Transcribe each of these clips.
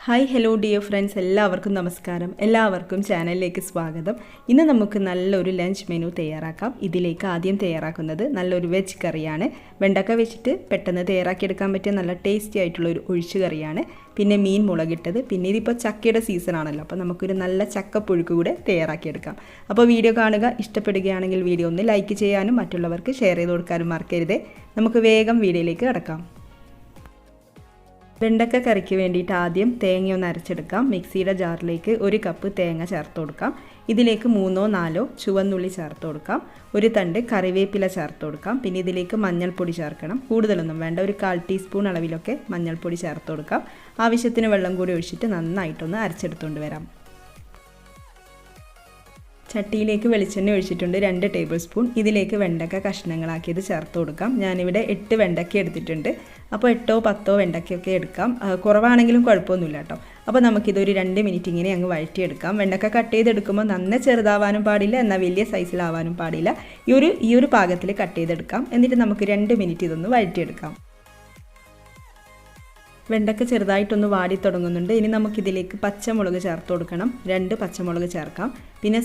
Hi hello dear friends, എല്ലാവർക്കും നമസ്കാരം. എല്ലാവർക്കും ചാനലിലേക്ക് സ്വാഗതം. ഇന്ന് നമുക്ക് നല്ലൊരു ലഞ്ച് മെനു തയ്യാറാക്കാം. ഇതിലേക്ക് ആദ്യം തയ്യാറാക്കുന്നത് നല്ലൊരു വെജ് കറിയാണ്. വെണ്ടക്ക വെച്ചിട്ട് പെട്ടെന്ന് തയ്യാറാക്കിയെടുക്കാൻ പറ്റിയ നല്ല ടേസ്റ്റി ആയിട്ടുള്ളൊരു ഒഴിച്ചു കറിയാണ്. പിന്നെ മീൻ മുളകിട്ടത്. പിന്നെ ഇതിപ്പോൾ ചക്കയുടെ സീസൺ ആണല്ലോ, അപ്പോൾ നമുക്കൊരു നല്ല ചക്കപ്പുഴുക്ക് കൂടെ തയ്യാറാക്കിയെടുക്കാം. അപ്പോൾ വീഡിയോ കാണുക. ഇഷ്ടപ്പെടുകയാണെങ്കിൽ വീഡിയോ ഒന്ന് ലൈക്ക് ചെയ്യാനും മറ്റുള്ളവർക്ക് ഷെയർ ചെയ്ത് കൊടുക്കാനും മറക്കരുത്. നമുക്ക് വേഗം വീഡിയോയിലേക്ക് കടക്കാം. വെണ്ടക്ക കറിക്ക് വേണ്ടിയിട്ട് ആദ്യം തേങ്ങ ഒന്ന് അരച്ചെടുക്കാം. മിക്സിയുടെ ജാറിലേക്ക് 1 കപ്പ് തേങ്ങ ചേർത്ത് കൊടുക്കാം. ഇതിലേക്ക് 3-4 ചുവന്നുള്ളി ചേർത്ത് കൊടുക്കാം. ഒരു തണ്ട് കറിവേപ്പില ചേർത്ത് കൊടുക്കാം. പിന്നെ ഇതിലേക്ക് മഞ്ഞൾപ്പൊടി ചേർക്കണം. കൂടുതലൊന്നും വേണ്ട, ഒരു 1/4 ടീസ്പൂൺ അളവിലൊക്കെ മഞ്ഞൾപ്പൊടി ചേർത്ത് കൊടുക്കാം. ആവശ്യത്തിന് വെള്ളം കൂടി ഒഴിച്ചിട്ട് നന്നായിട്ടൊന്ന് അരച്ചെടുത്തുകൊണ്ട് വരാം. ചട്ടിയിലേക്ക് വെളിച്ചെണ്ണ ഒഴിച്ചിട്ടുണ്ട് 2 ടേബിൾ സ്പൂൺ. ഇതിലേക്ക് വെണ്ടക്ക കഷ്ണങ്ങളാക്കിയത് ചേർത്ത് കൊടുക്കാം. ഞാനിവിടെ 8 വെണ്ടക്ക എടുത്തിട്ടുണ്ട്. അപ്പോൾ 8-10 വെണ്ടക്കയൊക്കെ എടുക്കാം. കുറവാണെങ്കിലും കുഴപ്പമൊന്നുമില്ല കേട്ടോ. അപ്പോൾ നമുക്കിതൊരു 2 മിനിറ്റ് ഇങ്ങനെ അങ്ങ് വഴറ്റിയെടുക്കാം. വെണ്ടക്ക കട്ട് ചെയ്തെടുക്കുമ്പോൾ നന്ന ചെറുതാവാനും പാടില്ല, എന്നാൽ വലിയ സൈസിലാവാനും പാടില്ല. ഈ ഒരു പാകത്തിൽ കട്ട് ചെയ്തെടുക്കാം. എന്നിട്ട് നമുക്ക് 2 മിനിറ്റ് ഇതൊന്ന് വഴറ്റിയെടുക്കാം. വെണ്ടക്ക ചെറുതായിട്ടൊന്ന് വാടി തുടങ്ങുന്നുണ്ട്. ഇനി നമുക്കിതിലേക്ക് പച്ചമുളക് ചേർത്ത് കൊടുക്കണം. 2 പച്ചമുളക് ചേർക്കാം. പിന്നെ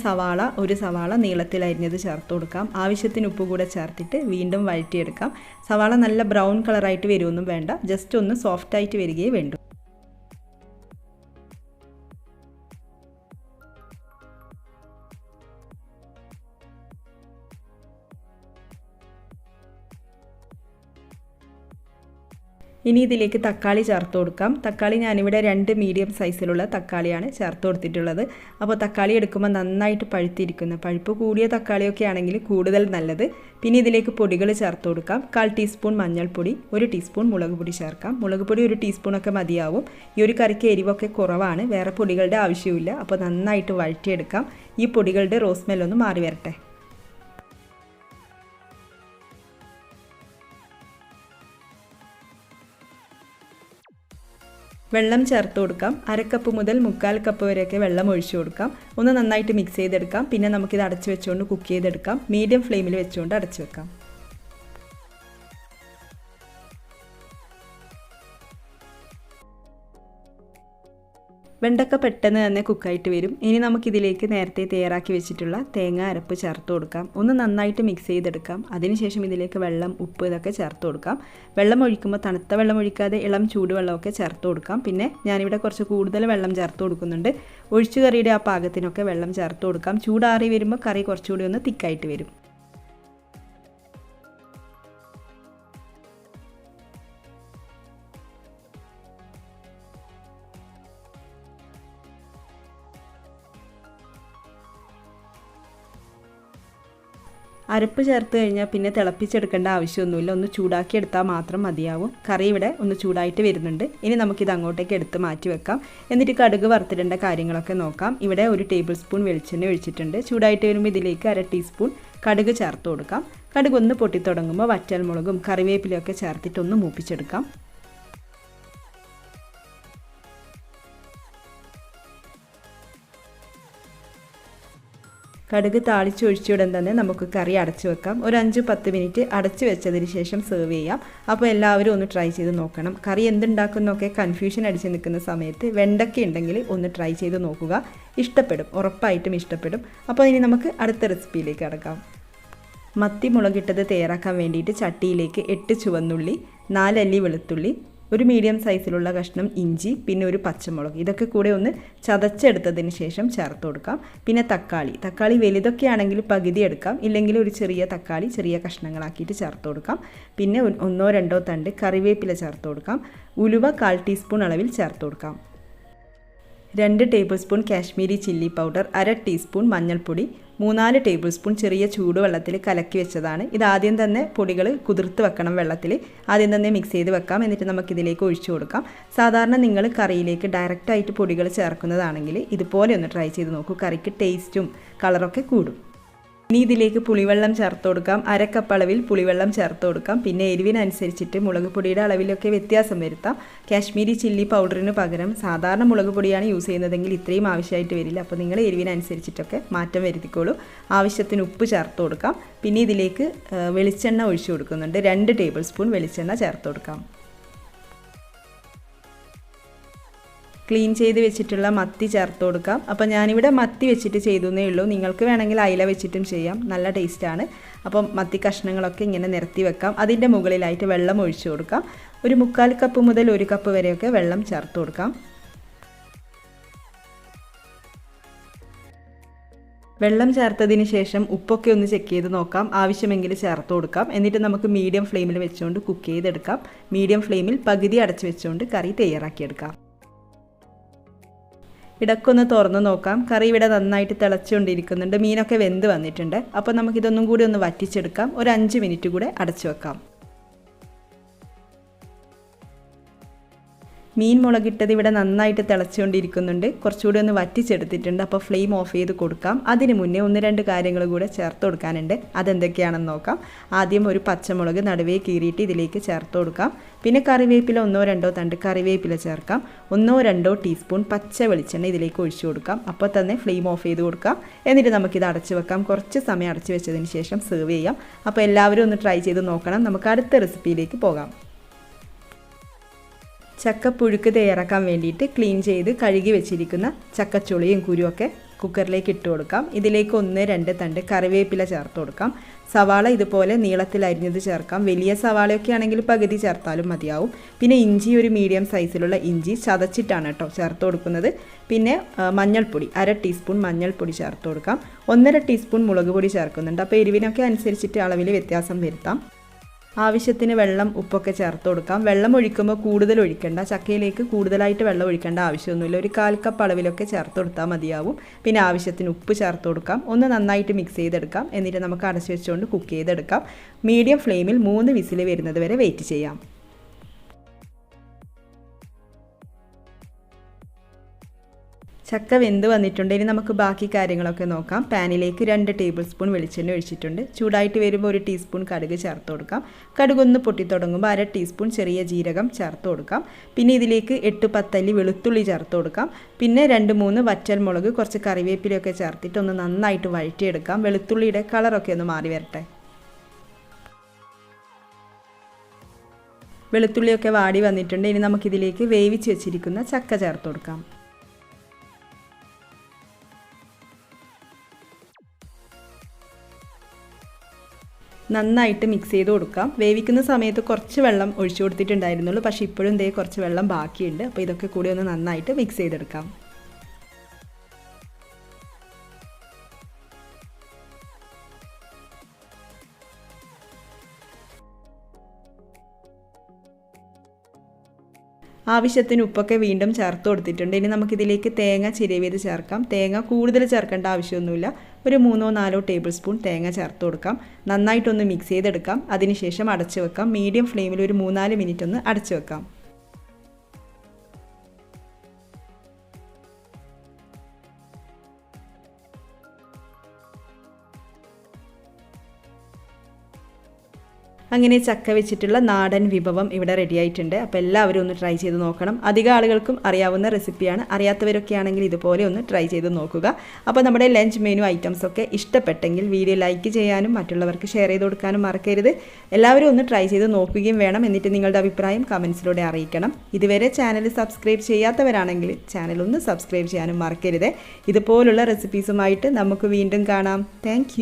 ഒരു സവാള നീളത്തിൽ അരിഞ്ഞത് ചേർത്ത് കൊടുക്കാം. ആവശ്യത്തിന് ഉപ്പ് കൂടെ ചേർത്തിട്ട് വീണ്ടും വഴറ്റിയെടുക്കാം. സവാള നല്ല ബ്രൗൺ കളറായിട്ട് വരുമൊന്നും വേണ്ട, ജസ്റ്റ് ഒന്ന് സോഫ്റ്റായിട്ട് വരികയേ വേണ്ടൂ. ഇനി ഇതിലേക്ക് തക്കാളി ചേർത്ത് കൊടുക്കാം. തക്കാളി ഞാനിവിടെ 2 മീഡിയം സൈസിലുള്ള തക്കാളിയാണ് ചേർത്ത് കൊടുത്തിട്ടുള്ളത്. അപ്പോൾ തക്കാളി എടുക്കുമ്പോൾ നന്നായിട്ട് പഴുപ്പ് കൂടിയ തക്കാളിയൊക്കെ ആണെങ്കിൽ കൂടുതൽ നല്ലത്. പിന്നെ ഇതിലേക്ക് പൊടികൾ ചേർത്ത് കൊടുക്കാം. 1/4 ടീസ്പൂൺ മഞ്ഞൾപ്പൊടി, 1 ടീസ്പൂൺ മുളക് പൊടി ചേർക്കാം. മുളക് പൊടി 1 ടീസ്പൂണൊക്കെ മതിയാവും. ഈ ഒരു കറിക്ക് എരിവൊക്കെ കുറവാണ്, വേറെ പൊടികളുടെ ആവശ്യമില്ല. അപ്പോൾ നന്നായിട്ട് വഴറ്റിയെടുക്കാം. ഈ പൊടികളുടെ റോസ്മെല്ലൊന്ന് മാറി വരട്ടെ. വെള്ളം ചേർത്ത് കൊടുക്കാം. 1/2 കപ്പ് മുതൽ 3/4 കപ്പ് വരെയൊക്കെ വെള്ളം ഒഴിച്ചു കൊടുക്കാം. ഒന്ന് നന്നായിട്ട് മിക്സ് ചെയ്തെടുക്കാം. പിന്നെ നമുക്കിത് അടച്ചു വെച്ചുകൊണ്ട് കുക്ക് ചെയ്തെടുക്കാം. മീഡിയം ഫ്ലെയിമിൽ വെച്ചുകൊണ്ട് അടച്ചു വെക്കാം. വെണ്ടക്ക പെട്ടെന്ന് തന്നെ കുക്കായിട്ട് വരും. ഇനി നമുക്കിതിലേക്ക് നേരത്തെ തയ്യാറാക്കി വെച്ചിട്ടുള്ള തേങ്ങ അരപ്പ് ചേർത്ത് കൊടുക്കാം. ഒന്ന് നന്നായിട്ട് മിക്സ് ചെയ്തെടുക്കാം. അതിനുശേഷം ഇതിലേക്ക് വെള്ളം, ഉപ്പ് ഇതൊക്കെ ചേർത്ത് കൊടുക്കാം. വെള്ളം ഒഴിക്കുമ്പോൾ തണുത്ത വെള്ളം ഒഴിക്കാതെ ഇളം ചൂടുവെള്ളമൊക്കെ ചേർത്ത് കൊടുക്കാം. പിന്നെ ഞാനിവിടെ കുറച്ച് കൂടുതൽ വെള്ളം ചേർത്ത് കൊടുക്കുന്നുണ്ട്. ഒഴിച്ചു കറിയുടെ ആ പാകത്തിനൊക്കെ വെള്ളം ചേർത്ത് കൊടുക്കാം. ചൂടാറി വരുമ്പോൾ കറി കുറച്ചുകൂടി ഒന്ന് തിക്കായിട്ട് വരും. അരപ്പ് ചേർത്ത് കഴിഞ്ഞാൽ പിന്നെ തിളപ്പിച്ചെടുക്കേണ്ട ആവശ്യമൊന്നുമില്ല. ഒന്ന് ചൂടാക്കി എടുത്താൽ മാത്രം മതിയാവും. കറി ഇവിടെ ഒന്ന് ചൂടായിട്ട് വരുന്നുണ്ട്. ഇനി നമുക്കിത് അങ്ങോട്ടേക്ക് എടുത്ത് മാറ്റി വെക്കാം. എന്നിട്ട് കടുക് വറുത്തിടേണ്ട കാര്യങ്ങളൊക്കെ നോക്കാം. ഇവിടെ 1 ടേബിൾ സ്പൂൺ വെളിച്ചെണ്ണ ഒഴിച്ചിട്ടുണ്ട്. ചൂടായിട്ട് വരുമ്പോൾ ഇതിലേക്ക് 1/2 ടീസ്പൂൺ കടുക് ചേർത്ത് കൊടുക്കാം. കടുക് ഒന്ന് പൊട്ടിത്തുടങ്ങുമ്പോൾ വറ്റൽമുളകും കറിവേപ്പിലയൊക്കെ ചേർത്തിട്ടൊന്ന് മൂപ്പിച്ചെടുക്കാം. കടുക് താളിച്ചൊഴിച്ചുടൻ തന്നെ നമുക്ക് കറി അടച്ചു വെക്കാം. ഒരു 5-10 മിനിറ്റ് അടച്ചു വെച്ചതിന് ശേഷം സെർവ് ചെയ്യാം. അപ്പോൾ എല്ലാവരും ഒന്ന് ട്രൈ ചെയ്ത് നോക്കണം. കറി എന്തുണ്ടാക്കുന്നൊക്കെ കൺഫ്യൂഷൻ അടിച്ച് നിൽക്കുന്ന സമയത്ത് വെണ്ടക്ക ഉണ്ടെങ്കിൽ ഒന്ന് ട്രൈ ചെയ്ത് നോക്കുക. ഇഷ്ടപ്പെടും, ഉറപ്പായിട്ടും ഇഷ്ടപ്പെടും. അപ്പോൾ ഇനി നമുക്ക് അടുത്ത റെസിപ്പിയിലേക്ക് കടക്കാം. മത്തി മുളകിട്ടത് തയ്യാറാക്കാൻ വേണ്ടിയിട്ട് ചട്ടിയിലേക്ക് 8 ചുവന്നുള്ളി, 4 അല്ലി വെളുത്തുള്ളി, ഒരു മീഡിയം സൈസിലുള്ള കഷ്ണം ഇഞ്ചി, പിന്നെ ഒരു പച്ചമുളക്, ഇതൊക്കെ കൂടെ ഒന്ന് ചതച്ചെടുത്തതിന് ശേഷം ചേർത്ത് കൊടുക്കാം. പിന്നെ തക്കാളി വലുതൊക്കെ ആണെങ്കിൽ പകുതി എടുക്കാം, ഇല്ലെങ്കിൽ ഒരു ചെറിയ തക്കാളി ചെറിയ കഷ്ണങ്ങളാക്കിയിട്ട് ചേർത്ത് കൊടുക്കാം. പിന്നെ 1-2 തണ്ട് കറിവേപ്പില ചേർത്ത് കൊടുക്കാം. ഉലുവ 1/4 ടീസ്പൂൺ അളവിൽ ചേർത്ത് കൊടുക്കാം. 2 table spoon Kashmiri chilli powder, 1/2 teaspoon മഞ്ഞൾപ്പൊടി, 3-4 ടേബിൾ സ്പൂൺ ചെറിയ ചൂടുവെള്ളത്തിൽ കലക്കി വെച്ചതാണ്. ഇത് ആദ്യം തന്നെ പൊടികൾ കുതിർത്ത് വെക്കണം വെള്ളത്തിൽ. ആദ്യം തന്നെ മിക്സ് ചെയ്ത് വെക്കാം. എന്നിട്ട് നമുക്കിതിലേക്ക് ഒഴിച്ചു കൊടുക്കാം. സാധാരണ നിങ്ങൾ കറിയിലേക്ക് ഡയറക്റ്റായിട്ട് പൊടികൾ ചേർക്കുന്നതാണെങ്കിൽ ഇതുപോലെ ഒന്ന് ട്രൈ ചെയ്ത് നോക്കൂ. കറിക്ക് ടേസ്റ്റും കളറൊക്കെ കൂടും. ഇനി ഇതിലേക്ക് പുളിവെള്ളം ചേർത്ത് കൊടുക്കാം. 1/2 കപ്പ് അളവിൽ പുളിവെള്ളം ചേർത്ത് കൊടുക്കാം. പിന്നെ എരിവിനനുസരിച്ചിട്ട് മുളക് പൊടിയുടെ അളവിലൊക്കെ വ്യത്യാസം വരുത്താം. കാശ്മീരി ചില്ലി പൗഡറിന് പകരം സാധാരണ മുളക് പൊടിയാണ് യൂസ് ചെയ്യുന്നതെങ്കിൽ ഇത്രയും ആവശ്യമായിട്ട് വരില്ല. അപ്പോൾ നിങ്ങൾ എരിവിനനുസരിച്ചിട്ടൊക്കെ മാറ്റം വരുത്തിക്കോളൂ. ആവശ്യത്തിന് ഉപ്പ് ചേർത്ത് കൊടുക്കാം. പിന്നെ ഇതിലേക്ക് വെളിച്ചെണ്ണ ഒഴിച്ചു കൊടുക്കുന്നുണ്ട്. 2 ടേബിൾ സ്പൂൺ വെളിച്ചെണ്ണ ചേർത്ത് കൊടുക്കാം. ക്ലീൻ ചെയ്ത് വെച്ചിട്ടുള്ള മത്തി ചേർത്ത് കൊടുക്കാം. അപ്പോൾ ഞാനിവിടെ മത്തി വെച്ചിട്ട് ചെയ്തേ ഉള്ളൂ. നിങ്ങൾക്ക് വേണമെങ്കിൽ അയില വെച്ചിട്ടും ചെയ്യാം, നല്ല ടേസ്റ്റാണ്. അപ്പം മത്തി കഷ്ണങ്ങളൊക്കെ ഇങ്ങനെ നിരത്തി വെക്കാം. അതിൻ്റെ മുകളിലായിട്ട് വെള്ളം ഒഴിച്ചു കൊടുക്കാം. ഒരു 3/4 കപ്പ് മുതൽ 1 കപ്പ് വരെയൊക്കെ വെള്ളം ചേർത്ത് കൊടുക്കാം. വെള്ളം ചേർത്തതിന് ശേഷം ഉപ്പൊക്കെ ഒന്ന് ചെക്ക് ചെയ്ത് നോക്കാം. ആവശ്യമെങ്കിൽ ചേർത്ത് കൊടുക്കാം. എന്നിട്ട് നമുക്ക് മീഡിയം ഫ്ലെയിമിൽ വെച്ചുകൊണ്ട് കുക്ക് ചെയ്തെടുക്കാം. മീഡിയം ഫ്ലെയിമിൽ പകുതി അടച്ച് വെച്ചുകൊണ്ട് കറി തയ്യാറാക്കിയെടുക്കാം. ഇടയ്ക്കൊന്ന് തുറന്ന് നോക്കാം. കറി ഇവിടെ നന്നായിട്ട് തിളച്ചുകൊണ്ടിരിക്കുന്നുണ്ട്. മീനൊക്കെ വെന്ത് വന്നിട്ടുണ്ട്. അപ്പോൾ നമുക്കിതൊന്നും കൂടി ഒന്ന് വറ്റിച്ചെടുക്കാം. ഒരു 5 മിനിറ്റ് കൂടെ അടച്ചു വെക്കാം. മീൻ മുളകിട്ടത് ഇവിടെ നന്നായിട്ട് തിളച്ചുകൊണ്ടിരിക്കുന്നുണ്ട്. കുറച്ചുകൂടി ഒന്ന് വറ്റിച്ചെടുത്തിട്ടുണ്ട്. അപ്പോൾ ഫ്ലെയിം ഓഫ് ചെയ്ത് കൊടുക്കാം. അതിന് മുന്നേ 1-2 കാര്യങ്ങൾ കൂടെ ചേർത്ത് കൊടുക്കാനുണ്ട്. അതെന്തൊക്കെയാണെന്ന് നോക്കാം. ആദ്യം ഒരു പച്ചമുളക് നടുവേ കീറിയിട്ട് ഇതിലേക്ക് ചേർത്ത് കൊടുക്കാം. പിന്നെ കറിവേപ്പില 1-2 തണ്ട് കറിവേപ്പില ചേർക്കാം. 1-2 ടീസ്പൂൺ പച്ച വെളിച്ചെണ്ണ ഇതിലേക്ക് ഒഴിച്ചു കൊടുക്കാം. അപ്പോൾ തന്നെ ഫ്ലെയിം ഓഫ് ചെയ്ത് കൊടുക്കാം. എന്നിട്ട് നമുക്കിത് അടച്ചു വെക്കാം. കുറച്ച് സമയം അടച്ചു വെച്ചതിന് ശേഷം സെർവ് ചെയ്യാം. അപ്പോൾ എല്ലാവരും ഒന്ന് ട്രൈ ചെയ്ത് നോക്കണം. നമുക്ക് അടുത്ത റെസിപ്പിയിലേക്ക് പോകാം. ചക്കപ്പുഴുക്ക് തയ്യാറാക്കാൻ വേണ്ടിയിട്ട് ക്ലീൻ ചെയ്ത് കഴുകി വെച്ചിരിക്കുന്ന ചക്കച്ചുളിയും കുരുവൊക്കെ കുക്കറിലേക്ക് ഇട്ട് കൊടുക്കാം. ഇതിലേക്ക് 1-2 തണ്ട് കറിവേപ്പില ചേർത്ത് കൊടുക്കാം. സവാള ഇതുപോലെ നീളത്തിൽ അരിഞ്ഞത് ചേർക്കാം. വലിയ സവാളയൊക്കെ ആണെങ്കിൽ പകുതി ചേർത്താലും മതിയാവും. പിന്നെ ഇഞ്ചി ഒരു മീഡിയം സൈസിലുള്ള ഇഞ്ചി ചതച്ചിട്ടാണ് കേട്ടോ ചേർത്ത് കൊടുക്കുന്നത്. പിന്നെ മഞ്ഞൾപ്പൊടി 1/2 ടീസ്പൂൺ മഞ്ഞൾപ്പൊടി ചേർത്ത് കൊടുക്കാം. 1/2 ടീസ്പൂൺ മുളക് പൊടി ചേർക്കുന്നുണ്ട്. അപ്പോൾ എരിവിനൊക്കെ അനുസരിച്ചിട്ട് അളവിൽ വ്യത്യാസം വരുത്താം. ആവശ്യത്തിന് വെള്ളം ഉപ്പൊക്കെ ചേർത്ത് കൊടുക്കാം. വെള്ളം ഒഴിക്കുമ്പോൾ കൂടുതൽ ഒഴിക്കേണ്ട. ചക്കയിലേക്ക് കൂടുതലായിട്ട് വെള്ളം ഒഴിക്കേണ്ട ആവശ്യമൊന്നുമില്ല. ഒരു 1/4 കപ്പ് അളവിലൊക്കെ ചേർത്ത് കൊടുത്താൽ മതിയാവും. പിന്നെ ആവശ്യത്തിന് ഉപ്പ് ചേർത്ത് കൊടുക്കാം. ഒന്ന് നന്നായിട്ട് മിക്സ് ചെയ്തെടുക്കാം. എന്നിട്ട് നമുക്ക് അടച്ചു വെച്ചുകൊണ്ട് കുക്ക് ചെയ്തെടുക്കാം. മീഡിയം ഫ്ലെയിമിൽ 3 വിസിൽ വരുന്നത് വരെ വെയിറ്റ് ചെയ്യാം. ചക്ക വെന്ത് വന്നിട്ടുണ്ട്. ഇനി നമുക്ക് ബാക്കി കാര്യങ്ങളൊക്കെ നോക്കാം. പാനിലേക്ക് 2 ടേബിൾ സ്പൂൺ വെളിച്ചെണ്ണ ഒഴിച്ചിട്ടുണ്ട്. ചൂടായിട്ട് വരുമ്പോൾ 1 ടീസ്പൂൺ കടുക് ചേർത്ത് കൊടുക്കാം. കടുകൊന്ന് പൊട്ടിത്തുടങ്ങുമ്പോൾ 1/2 ടീസ്പൂൺ ചെറിയ ജീരകം ചേർത്ത് കൊടുക്കാം. പിന്നെ ഇതിലേക്ക് 8-10 അല്ലി വെളുത്തുള്ളി ചേർത്ത് കൊടുക്കാം. പിന്നെ 2-3 വറ്റൽ മുളക്, കുറച്ച് കറിവേപ്പിലയൊക്കെ ചേർത്തിട്ട് ഒന്ന് നന്നായിട്ട് വഴറ്റിയെടുക്കാം. വെളുത്തുള്ളിയുടെ കളറൊക്കെ ഒന്ന് മാറി വരട്ടെ. വെളുത്തുള്ളിയൊക്കെ വാടി വന്നിട്ടുണ്ട്. ഇനി നമുക്കിതിലേക്ക് വേവിച്ച് വെച്ചിരിക്കുന്ന ചക്ക ചേർത്ത് കൊടുക്കാം. നന്നായിട്ട് മിക്സ് ചെയ്ത് കൊടുക്കാം. വേവിക്കുന്ന സമയത്ത് കുറച്ച് വെള്ളം ഒഴിച്ചു കൊടുത്തിട്ടുണ്ടായിരുന്നുള്ളൂ. പക്ഷേ ഇപ്പോഴും കുറച്ച് വെള്ളം ബാക്കിയുണ്ട്. അപ്പോൾ ഇതൊക്കെ കൂടി ഒന്ന് നന്നായിട്ട് മിക്സ് ചെയ്തെടുക്കാം. ആവശ്യത്തിന് ഉപ്പൊക്കെ വീണ്ടും ചേർത്ത് കൊടുത്തിട്ടുണ്ട്. ഇനി നമുക്കിതിലേക്ക് തേങ്ങ ചിരവിയത് ചേർക്കാം. തേങ്ങ കൂടുതൽ ചേർക്കേണ്ട ആവശ്യമൊന്നുമില്ല. ഒരു 3-4 ടേബിൾ സ്പൂൺ തേങ്ങ ചേർത്ത് കൊടുക്കാം. നന്നായിട്ടൊന്ന് മിക്സ് ചെയ്തെടുക്കാം. അതിനുശേഷം അടച്ചു വെക്കാം. മീഡിയം ഫ്ലെയിമിൽ ഒരു 3-4 മിനിറ്റ് ഒന്ന് അടച്ചു വെക്കാം. അങ്ങനെ ചക്ക വെച്ചിട്ടുള്ള നാടൻ വിഭവം ഇവിടെ റെഡി ആയിട്ടുണ്ട്. അപ്പോൾ എല്ലാവരും ഒന്ന് ട്രൈ ചെയ്ത് നോക്കണം. അധികം ആളുകൾക്കും അറിയാവുന്ന റെസിപ്പിയാണ്. അറിയാത്തവരൊക്കെ ആണെങ്കിൽ ഇതുപോലെ ഒന്ന് ട്രൈ ചെയ്ത് നോക്കുക. അപ്പോൾ നമ്മുടെ ലഞ്ച് മെനു ഐറ്റംസ് ഒക്കെ ഇഷ്ടപ്പെട്ടെങ്കിൽ വീഡിയോ ലൈക്ക് ചെയ്യാനും മറ്റുള്ളവർക്ക് ഷെയർ ചെയ്ത് കൊടുക്കാനും മറക്കരുത്. എല്ലാവരും ഒന്ന് ട്രൈ ചെയ്ത് നോക്കുകയും വേണം. എന്നിട്ട് നിങ്ങളുടെ അഭിപ്രായം കമൻസിലൂടെ അറിയിക്കണം. ഇതുവരെ ചാനൽ സബ്സ്ക്രൈബ് ചെയ്യാത്തവരാണെങ്കിൽ ചാനൽ ഒന്ന് സബ്സ്ക്രൈബ് ചെയ്യാനും മറക്കരുത്. ഇതുപോലുള്ള റെസിപ്പീസുമായിട്ട് നമുക്ക് വീണ്ടും കാണാം. താങ്ക്